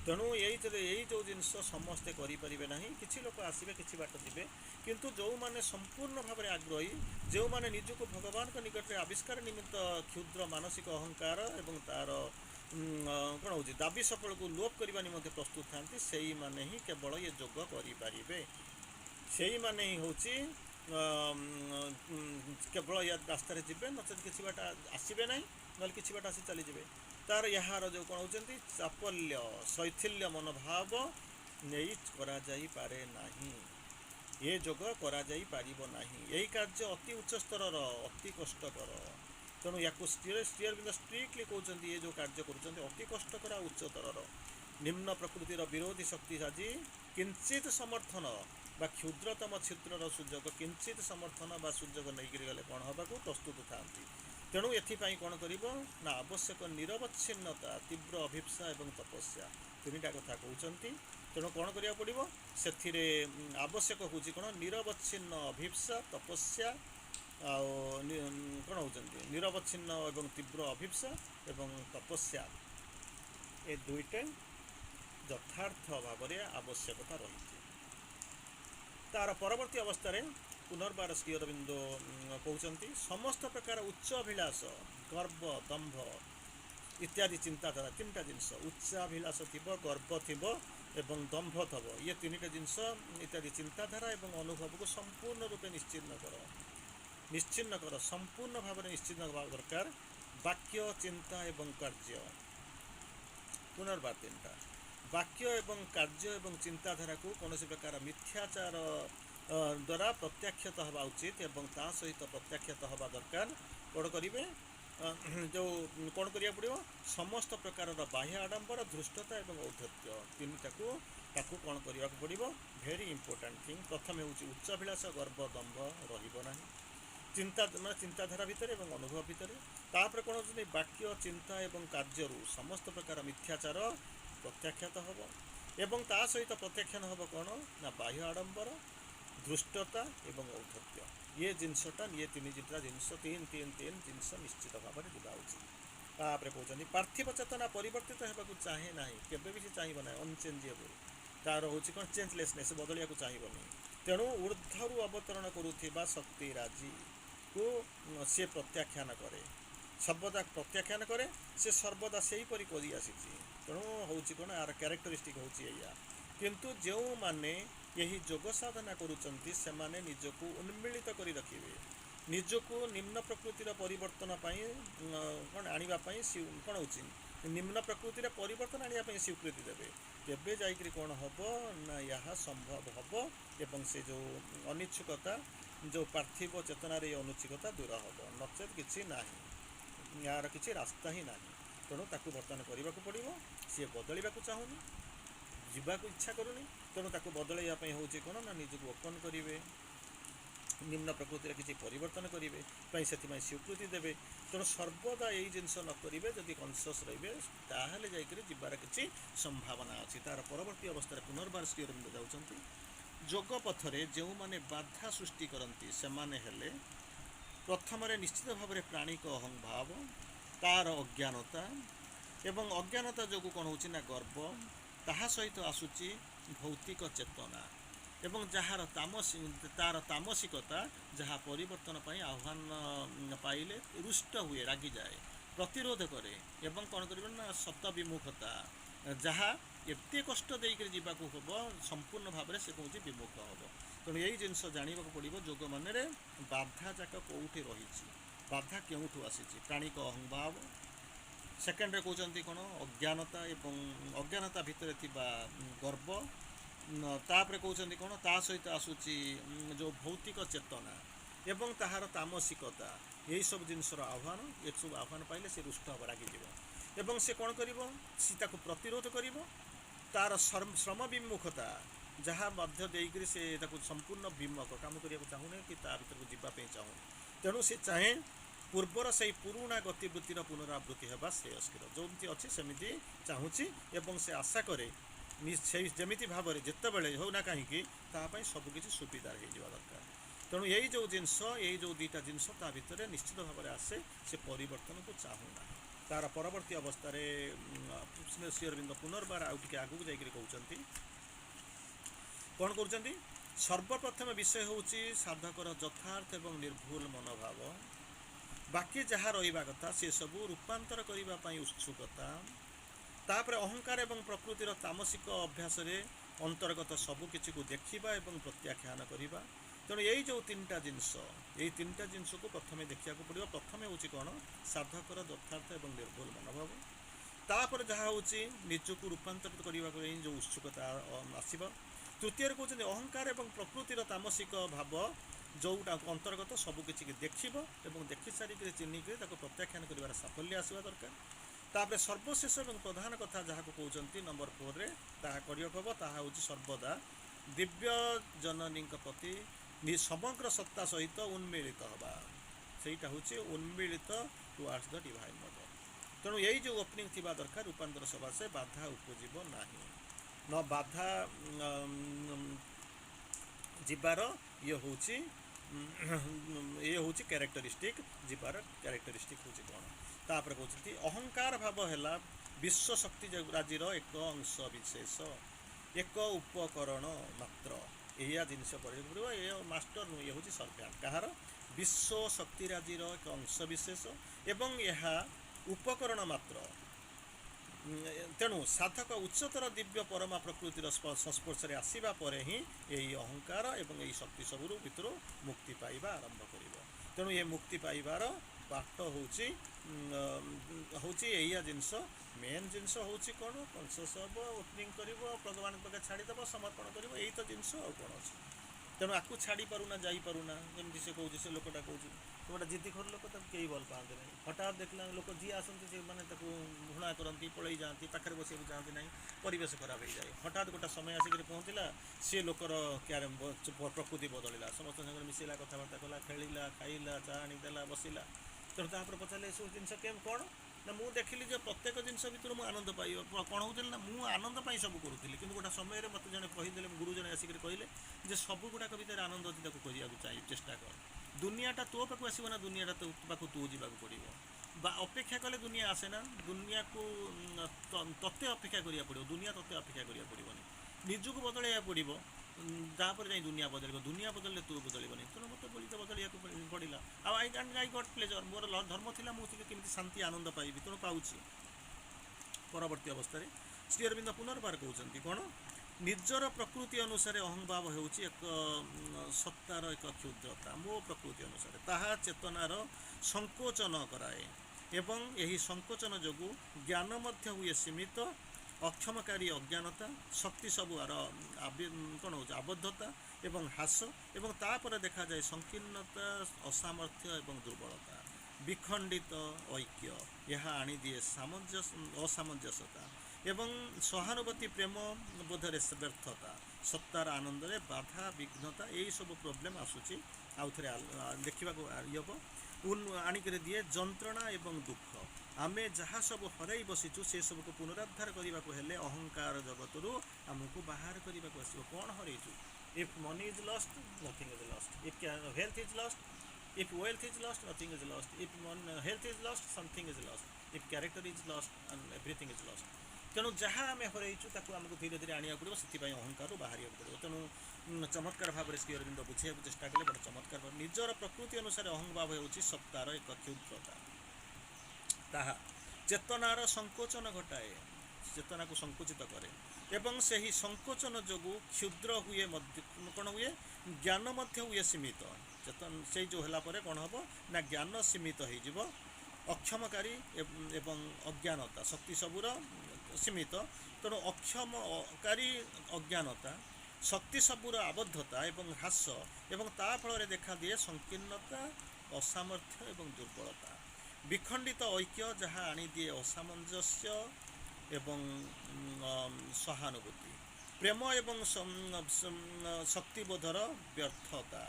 तेणु यही जो जिनस समस्ते करें ना कि लोक आसवे कि बाट जी किंतु जो मैंने संपूर्ण भाव में आग्रही जो मैंने निजक भगवान के निकट में आविष्कार निमित्त क्षुद्र मानसिक अहंकार एवं तार कौन हो दाबी सफल को लोप करने निमंते प्रस्तुत था से ही माने ही केवल ये जोग करें से ही माने ही हूँ केवल या रास्त जी नचेत कि बाट आसबे ना ना कि बाट आसी चलीजे तार यार जो कौन होती चापल्य शैथिल्य मनोभाव नहीं पारे नहीं ये जोग करा यही कार्य अति उच्च स्तर अति कष्टकर। तेणु या स्ट्रिक्टली कहते ये जो कार्य कर अति कष्टकर उच्चतर निम्न प्रकृतिर विरोधी शक्ति साजी किंचित समर्थन बा क्षुद्रतम क्षुद्र सुजोग किंचित समर्थन बा सुजोग नहीं गले कौन हवा को प्रस्तुत था। तेणु एपाई कौन कर ना आवश्यक निरवच्छिन्नता तीव्र अभिप्सा और तपस्या तीनटा कथा कहते। तेणु कौन करा पड़ो से आवश्यक हूँ कौन निरवच्छिन्न अभिप्सा तपस्या कौन होती निरवच्छिन्न और तीव्र अभिप्सा और तपस्या ए दुईटे यथार्थ भाव में आवश्यकता रही। तार परवर्ती अवस्था पुनर्बार श्री अरविंद कहते समस्त प्रकार उच्च अभिलाष गर्व दंभ इत्यादि चिंताधारा तीनटा जिनस उच्चाभिलाष थी गर्व थी एवं दंभ थब ये तीनटा जिनस इत्यादि चिंताधारा एवं अनुभव को संपूर्ण रूपे निश्चिन्न कर संपूर्ण भाव में निश्चिन्न हवा दरकार। वाक्य चिंता एवं कार्य पुनर्बार तीनटा वाक्य एवं कार्य एवं चिंताधारा को कौन प्रकार मिथ्याचार द्वारा प्रत्याख्यत हवा उचित एवं ता सहित प्रत्याख्यत हवा दरकार। कौन करेंगे जो कौन करिया पड़ो समस्त प्रकार बाह्य आडंबर धृष्टता एवं औद्धत्य तीनटा को कौन करने को पड़ो भेरी इंपोर्टाट थिंग। प्रथम हूँ उच्चाभिलाष गर्व दंभ रहा चिंता मैं चिंताधारा भितर एवं अनुभव भितर तापर कौन होती वाक्य चिंता एवं कार्य समस्त प्रकार मिथ्याचार प्रत्याख्यात हम एवं ता सहित प्रत्याख्यान हम कौन ना बाह्य आडंबर धृष्टता एवं औद्धत्य ये जिनसटा ये तीन जितना जिनस तीन तीन तीन जिनस निश्चित भाव में जुड़ा उचित। कहते पार्थिव चेतना परिवर्तित होगा चाहे ना केवे भी चाहिए ना अनचेंजेबल तार हूँ कौन चेंजलेसनेस बदलिया चाहिए। तेणु ऊर्ध्वरु अवतरण करुवा शक्ति राजी को सी प्रत्याख्यान करे सर्वदा प्रत्याख्यान करे से सर्वदा से हीपरी कर आसी। तेणु हूँ कौन यार क्यारेक्टरिस्टिक हूँ या किंतु जो माने यही जोग साधना करुचंती से माने निजको उन्मिलित करी रखिबे निजको निम्न प्रकृतिर परिवर्तन कौन आनिबा कौन होची निम्न प्रकृतिर परिवर्तन आनिबा स्वीकृति देवे तेबे जाइकरी कौन हम ना यह संभव हम एवं से जो अनिच्छुकता जो पार्थिव चेतनार अनुच्छुकता दूर हम नचेत किसी ना यार किसी रास्ता ही ना। तेणु ताकू बर्तमान करने को पड़ो सी बदलवा चाहूनी जीवाक इच्छा करूनी तेणु ताकू बदलवाई हूँ कौन ना निजक ओपन करेंगे निम्न प्रकृतिर किसी परिवर्तन करेंगे से स्वीकृति देवे। तेणु सर्वदा यही जिनस न करेंगे जदि कनसीयस रे ताहले जाकर जीवार किसी संभावना अच्छी। तार परवर्ती अवस्था पुनर्बार श्री अरविंद जाउछंती जोग पथरे जो माने बाधा सृष्टि करती से माने हेले प्रथम निश्चित भाव में प्राणिक अहंभाव तार अज्ञानता एवं अज्ञानता जो कौन होची ना गर्व ताहा सहित आसूची भौतिक चेतना एवं जार तार तामसिकता जहाँ परिवर्तन पर आह्वान पाइले रुष्ट हुए रागी जाए प्रतिरोध करे एवं कौन कर सत विमुखता जहाँ एते कष्ट देकर जीवाक हम संपूर्ण भाव में से कौन विमुख हम। तेणु यही जिनस जानवा पड़ो जोग मान बाधा जाक कौटी रही बाधा क्योंठू आसी प्राणिक अहंभाव सेकेंड कहते कौन अज्ञानता एवं अज्ञानता भितर गर्व तापर कहते कौन ता सहित आसूची जो भौतिक चेतना एवं ताहार तामसिकता यही सब जिनसर आह्वान ये सब आह्वान पाइले से रुष्ट हम रागिज एवं से कौन कर प्रतिरोध कर तार श्रम विमुखता जहाँ मध्य देकर से संपूर्ण विमुख काम करने चाहूने कि ता भर को जीवाई चाहूँ तेणु से चाहे पूर्वर से पुराणा गतिवृत्तिर पुनरावृत्ति होगा श्रेयस्कर जमी अच्छी सेमती चाहूँगी एवं से आशा करे जमी भाव में जिते बड़े होना कहीं सबकि सुविधा हो दरकार तेणु यही जो जिनस यही जो दुईटा जिनस ता भितर निश्चित भाव में आसे से परिवर्तन को चाहूना तार परवर्ती अवस्था श्री अरविंद पुनर्बार आउ टे आगू जाकर कहते कौन कर सर्वप्रथम विषय हूँ साधकर यथार्थ एवं निर्भुल मनोभाव बाकी जहाँ रहा कथा से सबू रूपांतर करने उत्सुकता तापर अहंकार एवं प्रकृतिर तामसिक अभ्यास अंतर्गत सबकि को देखा और प्रत्याख्यान करने तेणु यही जो तीनटा जिनस यही तीनटा जिनस को प्रथम देखा पड़ो प्रथम हूँ कौन साधकर यथार्थ एवं निर्भुल मनोभाव तापर जहाँ हूँ निजक रूपांतरित करने जो उत्सुकता आसब तृतीय कहते अहंकार एवं प्रकृतिर तामसिक भाव जोटा अंतर्गत सबकि देख देखि सारिक चिन्हिक प्रत्याख्यान कर साफल्य आसवा दरकार तापर सर्वशेष और प्रधान कथा जहाँ को कहते नंबर 4 रे ताहा करब ताहा हूँ सर्वदा दिव्य जननी प्रति समग्र सत्ता सहित उन्मीलित हवा सेटा हूँ उन्मीलित टुवार्ड्स द डिवाइन मदर तेणु यही जो ओपनिंग थी दरकार रूपांतर सभा से बाधा उपजीव ना न बाधा जीवार ये हूँ कैरेक्टरिस्टिक जीवार कैरेक्टरिस्टिक हूँ कौन तापर कहते अहंकार भाव है विश्व शक्ति राज्यर एक अंश विशेष एक उपकरण मात्र यह जिनस पड़ो ये मास्टर नुह ये हूँ सर्भेंट कहार विश्व शक्ति राज्यर एक अंश विशेष एवं यह उपकरण मात्र तेणु साधक उच्चतर दिव्य परमा प्रकृतिर संस्पर्श में आसवा पर ही यही अहंकार एवं यही शक्ति सबूर भितर मुक्ति पाइबा आरंभ कर तेणु ये मुक्ति पाइबार बाट हूँ यही जिनस मेन जिनस हूँ कौन कनसीयस हम ओपनिंग कर भगवान पाखे छाड़ीदेव समर्पण कर यही तो जिनस आ कौन अच्छे तेणु आपको छाड़ी पारूना जापरूना जमी से कौन से लोकटा कौन गोटे जिद्दीखोर लोक कई भल पाते ना हठात देखला लोक जी आसती से मैंने घृणा करती पलि जाती पाखे बस चाहती ना परिवेश खराब हो जाए हठात गोटे समय आसिक पहुँचला सी लोकर क्या प्रकृति बदलला समस्त मिसेला कथबार्ता कला खेला खाइला चा आनीदेला बसला तेणु तापर पचारे सब जिन केम कौन ना मुझे देखिली जो प्रत्येक जिनस भर मुझे आनंद पाई कौन होती ना मुझे आनंद पाई सब करूँ कि गोटे समय मत जड़े कहीदे गुरु जड़े आसिक कहले सब गुड़ाक भितर आनंद अच्छी खोजा चेष्टा कर दुनियाटा तो पाक आसना दुनियाटा तो पाक तू जावाक पड़ो अपेक्षा कले दुनिया आसे ना दुनिया को तत्ते अपेक्षा करा पड़ो दुनिया तत्ते अपेक्षा करा पड़ोनी निजक बदलैया पड़ो तापर जाए दुनिया बदलले तू बदलबनी तेणु मत बोली तो बदलिया पड़ा आई गॉट प्लेजर मोर धर्म थी मुझे केमी शांति आनंद पाइबी तेणु पाऊँ परवर्ती अवस्था श्री अरविंद पुनर्बार कहते कौन निजर प्रकृति अनुसार अहंभाव हो एक सत्तार एक क्षुद्रता मो प्रकृति अनुसार ताहा चेतनार संकोचन कराए एवं यही संकोचन जोगु ज्ञान मध्य हुए सीमित अक्षमकारी अज्ञानता शक्ति सबुआर कौन हो आबद्धता एवं ह्रास एवं तापर देखा जाए संकीर्णता असामर्थ्य एवं दुर्बलता विखंडित ऐक्य यह आनीदिए असामंजस्यता एवं सहानुभूति प्रेम बोधरे व्यर्थता सत्तार आनंद रे बाधा विघ्नता यही सब प्रोब्लेम आसूची आउ थे देखा आणिक दिए जंत्रणा एवं दुख आमे जहाँ सब हरई बसीचु से सब को पुनरुद्धार करने को हेले अहंकार जगतरू आमको बाहर करने को आसो कौन हरईचु if money is lost nothing is lost if health is lost if wealth is lost nothing is lost if health is lost something is lost if character is lost and everything is lost तेणु जहाँ आम हरईचु आमको धीरे धीरे आने पड़ो से अहंकार बाहर पड़ो तेणु चमत्कार भाव में श्री अरविंद बुझे चेष्टा कले गोटे चमत्कार भाव निजर प्रकृति अनुसार अहंभाव हो सत्तार एक क्षुद्रता ताहा चेतनार संकोचन घटाए चेतना को संकुचित करे एवं से ही संकोचन जोगु क्षुद्र हुए कौन हुए ज्ञान मध्य हुए सीमित चेतन से जो है कौन हम ना ज्ञान सीमित हो अक्षमकारी एवं अज्ञानता शक्ति सबूर सीमित तेणु अक्षमकारी अज्ञानता शक्ति सबूर आबद्धता एवं ह्रास एवं ता फल देखा दिए संकीर्णता असामर्थ्य एवं दुर्बलता विखंडित ऐक्य जहाँ आनीदिए असामंजस्य एवं सहानुभूति प्रेम एवं शक्तिबोधर व्यर्थता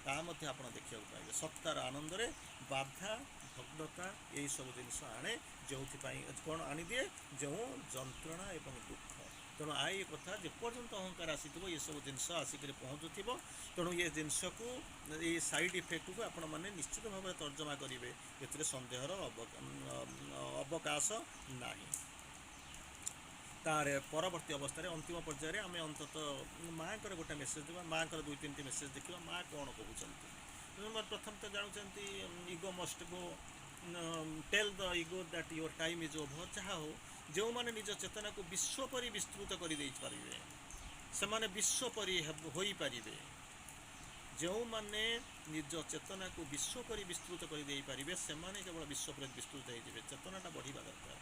ତାହା ମଧ୍ୟ ଆପଣ ଦେଖିବାକୁ ପାଇବେ। ସତ୍ତାର ଆନନ୍ଦରେ ବାଧା ଭଗ୍ନତା ଏହିସବୁ ଜିନିଷ ଆଣେ, ଯେଉଁଥିପାଇଁ କ'ଣ ଆଣିଦିଏ? ଯେଉଁ ଯନ୍ତ୍ରଣା ଏବଂ ଦୁଃଖ। ତେଣୁ ଏ କଥା ଯେପର୍ଯ୍ୟନ୍ତ ଅହଙ୍କାର ଆସିଥିବ ଏସବୁ ଜିନିଷ ଆସିକରି ପହଞ୍ଚୁଥିବ। ତେଣୁ ଏ ଜିନିଷକୁ, ଏଇ ସାଇଡ଼୍ ଇଫେକ୍ଟକୁ ଆପଣମାନେ ନିଶ୍ଚିତ ଭାବରେ ତର୍ଜମା କରିବେ, ଏଥିରେ ସନ୍ଦେହର ଅବକାଶ ନାହିଁ। ତାର ପରବର୍ତ୍ତୀ ଅବସ୍ଥାରେ ଅନ୍ତିମ ପର୍ଯ୍ୟାୟରେ ଆମେ ଅନ୍ତତଃ ମାଆଙ୍କର ଗୋଟେ ମେସେଜ୍ ଦେବା, ମାଆଙ୍କର 2-3ଟି ମେସେଜ୍ ଦେଖିବା, ମାଆ କ'ଣ କହୁଛନ୍ତି। ପ୍ରଥମ ତ ଜାଣୁଛନ୍ତି ego must go, tell the ego that your time is over. ଯାହା ହଉ, ଯେଉଁମାନେ ନିଜ ଚେତନାକୁ ବିଶ୍ୱ ପରି ବିସ୍ତୃତ କରିଦେଇପାରିବେ ସେମାନେ ବିଶ୍ୱ ପରି ହୋଇପାରିବେ। ଯେଉଁମାନେ ନିଜ ଚେତନାକୁ ବିଶ୍ୱ ପରି ବିସ୍ତୃତ କରିଦେଇପାରିବେ ସେମାନେ କେବଳ ବିଶ୍ୱ ପରି ବିସ୍ତୃତ ହୋଇଯିବେ। ଚେତନାଟା ବଢ଼ିବା ଦରକାର।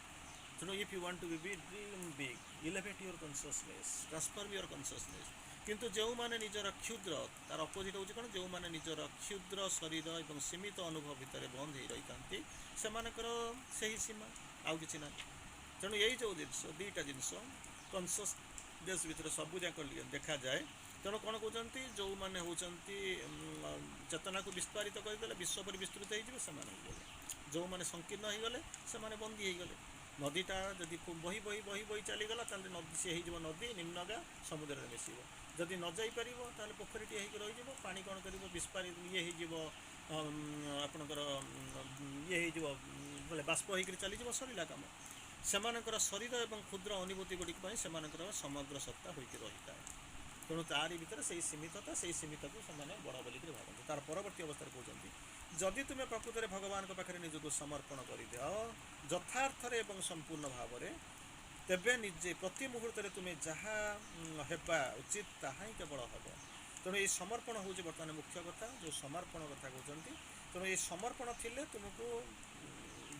ତେଣୁ if you want to be dream big, elevate your consciousness, transform your consciousness. କିନ୍ତୁ ଯେଉଁମାନେ ନିଜର କ୍ଷୁଦ୍ର, ତାର ଅପୋଜିଟ୍ ହେଉଛି କ'ଣ? ଯେଉଁମାନେ ନିଜର କ୍ଷୁଦ୍ର ଶରୀର ଏବଂ ସୀମିତ ଅନୁଭବ ଭିତରେ ବନ୍ଦ ହୋଇ ରହିଥାନ୍ତି ସେମାନଙ୍କର ସେହି ସୀମା, ଆଉ କିଛି ନାହିଁ। ତେଣୁ ଏଇ ଯେଉଁ ଜିନିଷ, ଦୁଇଟା ଜିନିଷ କନସିୟସନେସ୍ ଭିତରେ ସବୁଯାକ ଦେଖାଯାଏ। ତେଣୁ କ'ଣ କହୁଛନ୍ତି? ଯେଉଁମାନେ ହେଉଛନ୍ତି ଚେତନାକୁ ବିସ୍ତାରିତ କରିଦେଲେ, ବିଶ୍ୱ ପରି ବିସ୍ତୃତ ହୋଇଯିବେ, ସେମାନେ ହେଇଗଲେ। ଯେଉଁମାନେ ସଂକୀର୍ଣ୍ଣ ହୋଇଗଲେ ସେମାନେ ବନ୍ଦୀ ହୋଇଗଲେ। ନଦୀଟା ଯଦି ବହି ବହି ବହି ବହି ଚାଲିଗଲା ତାହେଲେ ନଦୀ ସିଏ ହେଇଯିବ ନଦୀ, ନିମ୍ନଗା ସମୁଦ୍ରରେ ମିଶିବ। ଯଦି ନ ଯାଇପାରିବ ତାହେଲେ ପୋଖରୀଟିଏ ହେଇକି ରହିଯିବ। ପାଣି କ'ଣ କରିବ? ହେଇଯିବ, ଆପଣଙ୍କର ହେଇଯିବ, ବୋଲେ ବାଷ୍ପ ହେଇକରି ଚାଲିଯିବ, ସରିଲା କାମ। ସେମାନଙ୍କର ଶରୀର ଏବଂ କ୍ଷୁଦ୍ର ଅନୁଭୂତି ଗୁଡ଼ିକ ପାଇଁ ସେମାନଙ୍କର ସମଗ୍ର ସତ୍ତା ହୋଇକି ରହିଥାଏ। ତେଣୁ ତାରି ଭିତରେ ସେଇ ସୀମିତତା, ସେଇ ସୀମିତକୁ ସେମାନେ ବଡ଼ ବୋଲିକରି ଭାବନ୍ତି। ତାର ପରବର୍ତ୍ତୀ ଅବସ୍ଥାରେ କହୁଛନ୍ତି, ଯଦି ତୁମେ ପ୍ରକୃତରେ ଭଗବାନଙ୍କ ପାଖରେ ନିଜକୁ ସମର୍ପଣ କରିଦିଅ ଯଥାର୍ଥରେ ଏବଂ ସମ୍ପୂର୍ଣ୍ଣ ଭାବରେ, ତେବେ ନିଜେ ପ୍ରତି ମୁହୂର୍ତ୍ତରେ ତୁମେ ଯାହା ହେବା ଉଚିତ ତାହା ହିଁ କେବଳ ହେବ। ତେଣୁ ଏହି ସମର୍ପଣ ହେଉଛି ବର୍ତ୍ତମାନ ମୁଖ୍ୟ କଥା, ଯେଉଁ ସମର୍ପଣ କଥା କହୁଛନ୍ତି। ତେଣୁ ଏହି ସମର୍ପଣ ଥିଲେ ତୁମକୁ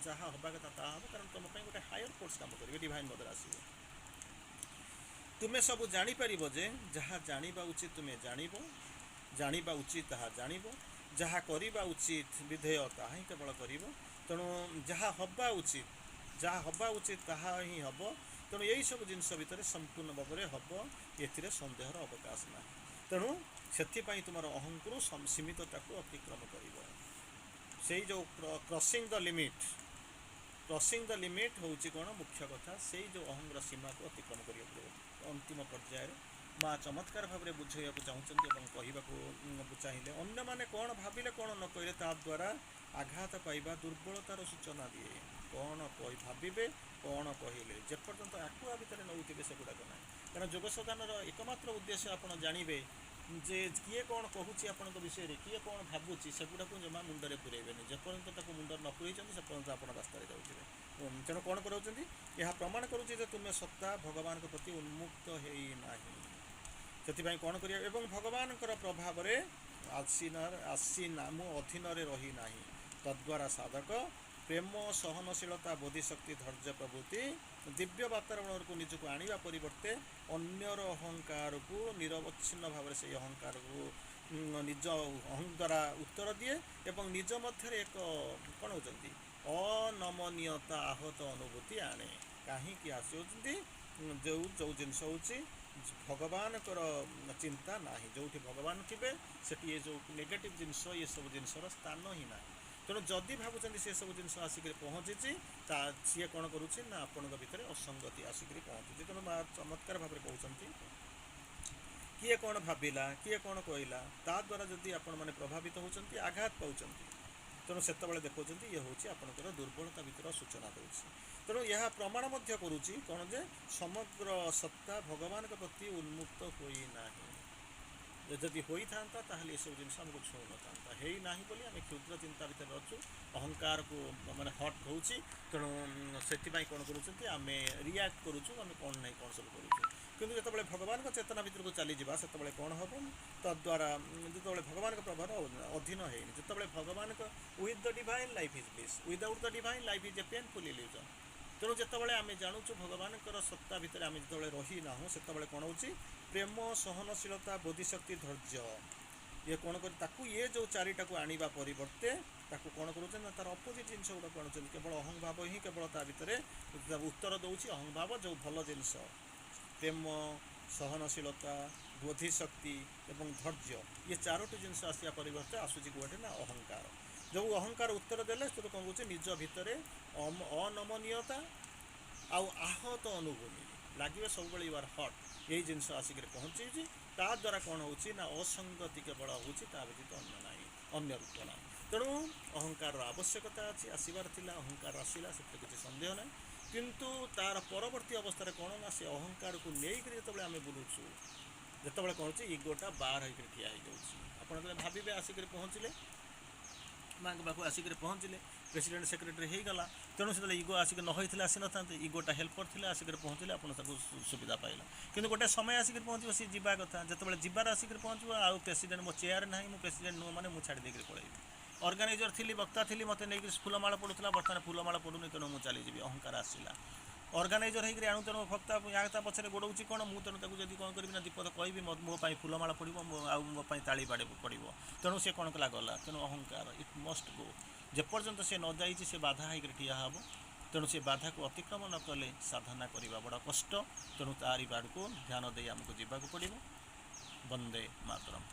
ଯାହା ହେବା କଥା ତାହା ହେବ, କାରଣ ତୁମ ପାଇଁ ଗୋଟେ ହାୟର ଫୋର୍ସ କାମ କରିବେ, ଡିଭାଇନ୍ ମଦର ଆସିବ। ତୁମେ ସବୁ ଜାଣିପାରିବ ଯେ ଯାହା ଜାଣିବା ଉଚିତ ତୁମେ ଜାଣିବ, ଜାଣିବା ଉଚିତ ତାହା ଜାଣିବ, ଯାହା କରିବା ଉଚିତ ବିଧେୟ ତାହା ହିଁ କେବଳ କରିବ। ତେଣୁ ଯାହା ହେବା ଉଚିତ ତାହା ହିଁ ହେବ। ତେଣୁ ଏହିସବୁ ଜିନିଷ ଭିତରେ ସମ୍ପୂର୍ଣ୍ଣ ଭାବରେ ହେବ, ଏଥିରେ ସନ୍ଦେହର ଅବକାଶ ନାହିଁ। ତେଣୁ ସେଥିପାଇଁ ତୁମର ଅହଂରୁ ସୀମିତତାକୁ ଅତିକ୍ରମ କରିବ। ସେଇ ଯେଉଁ କ୍ରସିଂ ଦ ଲିମିଟ୍ ହେଉଛି କ'ଣ ମୁଖ୍ୟ କଥା? ସେଇ ଯେଉଁ ଅହଂର ସୀମାକୁ ଅତିକ୍ରମ କରିବାକୁ ପଡ଼ିବ। ଅନ୍ତିମ ପର୍ଯ୍ୟାୟରେ ମା ଚମତ୍କାର ଭାବରେ ବୁଝାଇବାକୁ ଚାହୁଁଛନ୍ତି ଏବଂ କହିବାକୁ ଚାହିଁଲେ, ଅନ୍ୟମାନେ କ'ଣ ଭାବିଲେ କ'ଣ ନ କହିଲେ ତା ଦ୍ୱାରା ଆଘାତ ପାଇବା ଦୁର୍ବଳତାର ସୂଚନା ଦିଏ। କ'ଣ ଭାବିବେ, କ'ଣ କହିଲେ, ଯେପର୍ଯ୍ୟନ୍ତ ଆକୁଆ ଭିତରେ ନେଉଥିବେ ସେଗୁଡ଼ାକ ନାହିଁ। କାରଣ ଯୋଗ ସାଧନାର ଏକମାତ୍ର ଉଦ୍ଦେଶ୍ୟ ଆପଣ ଜାଣିବେ ଯେ କିଏ କ'ଣ କହୁଛି ଆପଣଙ୍କ ବିଷୟରେ, କିଏ କ'ଣ ଭାବୁଛି, ସେଗୁଡ଼ାକୁ ଜମା ମୁଣ୍ଡରେ ପୁରେଇବେନି। ଯେପର୍ଯ୍ୟନ୍ତ ତାକୁ ମୁଣ୍ଡରେ ନ ପୁରେଇଛନ୍ତି ସେପର୍ଯ୍ୟନ୍ତ ଆପଣ ରାସ୍ତାରେ ଯାଉଥିବେ। ତେଣୁ କ'ଣ କରାଉଛନ୍ତି? ଏହା ପ୍ରମାଣ କରୁଛି ଯେ ତୁମେ ସତ୍ତା ଭଗବାନଙ୍କ ପ୍ରତି ଉନ୍ମୁକ୍ତ ହେଇନାହିଁ। ସେଥିପାଇଁ କ'ଣ କରିବା? ଏବଂ ଭଗବାନଙ୍କର ପ୍ରଭାବରେ ଅଧୀନରେ ରହିନାହିଁ। ତଦ୍ୱାରା ସାଧକ ପ୍ରେମ, ସହନଶୀଳତା, ବୋଧିଶକ୍ତି, ଧୈର୍ଯ୍ୟ ପ୍ରଭୃତି ଦିବ୍ୟ ବାତାବରଣକୁ ନିଜକୁ ଆଣିବା ପରିବର୍ତ୍ତେ ଅନ୍ୟର ଅହଙ୍କାରକୁ ନିରବଚ୍ଛିନ୍ନ ଭାବରେ ସେହି ଅହଙ୍କାରକୁ ନିଜ ଅହଂ ଦ୍ୱାରା ଉତ୍ତର ଦିଏ ଏବଂ ନିଜ ମଧ୍ୟରେ ଏକ କ'ଣ ହେଉଛନ୍ତି ଅନମନୀୟତା, ଆହତ ଅନୁଭୂତି ଆଣେ। କାହିଁକି ଆସୁଛନ୍ତି? ଯେଉଁ ଜିନିଷ ହେଉଛି ଭଗବାନଙ୍କର ଚିନ୍ତା ନାହିଁ। ଯେଉଁଠି ଭଗବାନ ଥିବେ ସେଠି ଏ ଯେଉଁ ନେଗେଟିଭ୍ ଜିନିଷ, ଏସବୁ ଜିନିଷର ସ୍ଥାନ ହିଁ ନାହିଁ। ତେଣୁ ଯଦି ଭାବୁଛନ୍ତି ସେସବୁ ଜିନିଷ ଆସିକରି ପହଞ୍ଚିଛି, ସିଏ କ'ଣ କରୁଛି ନା ଆପଣଙ୍କ ଭିତରେ ଅସଙ୍ଗତି ଆସିକରି ପହଞ୍ଚୁଛି। ତେଣୁ ମା ଚମତ୍କାର ଭାବରେ କହୁଛନ୍ତି, କିଏ କ'ଣ ଭାବିଲା, କିଏ କ'ଣ କହିଲା, ତା ଦ୍ୱାରା ଯଦି ଆପଣମାନେ ପ୍ରଭାବିତ ହେଉଛନ୍ତି, ଆଘାତ ପାଉଛନ୍ତି, ତେଣୁ ସେତେବେଳେ ଦେଖାଉଛନ୍ତି ଇଏ ହେଉଛି ଆପଣଙ୍କର ଦୁର୍ବଳତା ଭିତର ସୂଚନା ଦେଉଛି। ତେଣୁ ଏହା ପ୍ରମାଣ ମଧ୍ୟ କରୁଛି କ'ଣ ଯେ ସମଗ୍ର ସତ୍ତା ଭଗବାନଙ୍କ ପ୍ରତି ଉନ୍ମୁକ୍ତ ହୋଇନାହିଁ। ଯଦି ହୋଇଥାନ୍ତା ତାହେଲେ ଏସବୁ ଜିନିଷ ଆମକୁ ଛୁଉଁନଥାନ୍ତା। ହେଇନାହିଁ ବୋଲି ଆମେ କ୍ଷୁଦ୍ର ଚିନ୍ତା ଭିତରେ ଅଛୁ, ଅହଙ୍କାରକୁ ମାନେ ହଟ୍ ହେଉଛି। ତେଣୁ ସେଥିପାଇଁ କ'ଣ କରୁଛନ୍ତି? ଆମେ ରିଆକ୍ଟ କରୁଛୁ, ଆମେ କ'ଣ ନାହିଁ କ'ଣ ସବୁ କରୁଛୁ। କିନ୍ତୁ ଯେତେବେଳେ ଭଗବାନଙ୍କ ଚେତନା ଭିତରକୁ ଚାଲିଯିବା ସେତେବେଳେ କ'ଣ ହେବ? ତଦ୍ୱାରା ଯେତେବେଳେ ଭଗବାନଙ୍କ ପ୍ରଭାବ ଅଧୀନ ହେଇନି, ଯେତେବେଳେ ଭଗବାନଙ୍କ with the divine life is bliss, without the divine life is a painful illusion. ତେଣୁ ଯେତେବେଳେ ଆମେ ଜାଣୁଛୁ ଭଗବାନଙ୍କର ସତ୍ତା ଭିତରେ ଆମେ ଯେତେବେଳେ ରହିନାହୁଁ, ସେତେବେଳେ କ'ଣ ହେଉଛି? ପ୍ରେମ, ସହନଶୀଳତା, ବୋଧିଶକ୍ତି, ଧୈର୍ଯ୍ୟ, ଇଏ କ'ଣ କରି ତାକୁ ଯେଉଁ ଚାରିଟାକୁ ଆଣିବା ପରିବର୍ତ୍ତେ ତାକୁ କ'ଣ କରୁଛନ୍ତି ନା ତାର ଅପୋଜିଟ୍ ଜିନିଷ ଗୁଡ଼ାକୁ ଆଣୁଛନ୍ତି। କେବଳ ଅହଂଭାବ ହିଁ କେବଳ ତା ଭିତରେ ଉତ୍ତର ଦେଉଛି। ଅହଂଭାବ ଯେଉଁ ଭଲ ଜିନିଷ, ପ୍ରେମ, ସହନଶୀଳତା, बोधिशक्ति एवं धैर्य ये चारोटी जिनस आसिया परिवर्ते आसूची गोटे ना अहंकार जो अहंकार उत्तर देले तो कौन कहे निज भितर अनमनीयता आउ आहत अनुभूति लगे सब यू आर हट यही जिनस आसिक पहुँची ता द्वारा कौन हो असंगति केवल हो व्यतीत अन्य ना अन्य रूप ना तेणु अहंकार आवश्यकता अच्छी आसबार अहंकार आसला से किसी सन्देह ना किंतु तार परवर्ती अवस्था कौन ना से अहंकार को लेकर जो आम बुलूँ जिते कौन इगोटा बाहर होकर ठिया हो भावे आसिक पहुँचले माँ के पाखु आसिक पहुँचले प्रेसिडेंट सेक्रेटरी हो गला तेणु से इगो आसिक न होता आसी ना इगोटा हेल्पर थे आसिक पहुँचले आप सुविधा पाइल कि गोटे समय आसिक पहुँच सी जा कथा जो जबार आसिक पहुँचो आउ प्रेसिडेंट मो चेयर ना मु प्रेसिडेंट नुह मैंने मुझे छाड़ी देकर पलैबी ऑर्गेनाइजर थी वक्ता थी मत नहीं फूलमाला पड़ूला बर्तमान फूलमाला पड़ूनी तेणु मुझे चलीजी अहंकार आसला ऑर्गेनाइजर होकर आणु तेणु भक्ता या पछे गोड़ौची कौन मुझे तेणु जब कौन करी ना दीपद कहि मो फूलमाला पड़ो मो ताली बाड़े पड़ो तेणु से कौन कला गला तेणु अहंकार इट मस्ट गो जेपर्यंत से न जाइए से बाधा होकर ठिया हे तेणु से बाधा को अतिक्रम न कले साधना करने बड़ा कष्ट तेणु तारी बाड़ को ध्यान दे आमको जावाक पड़ो। वंदे मातरम।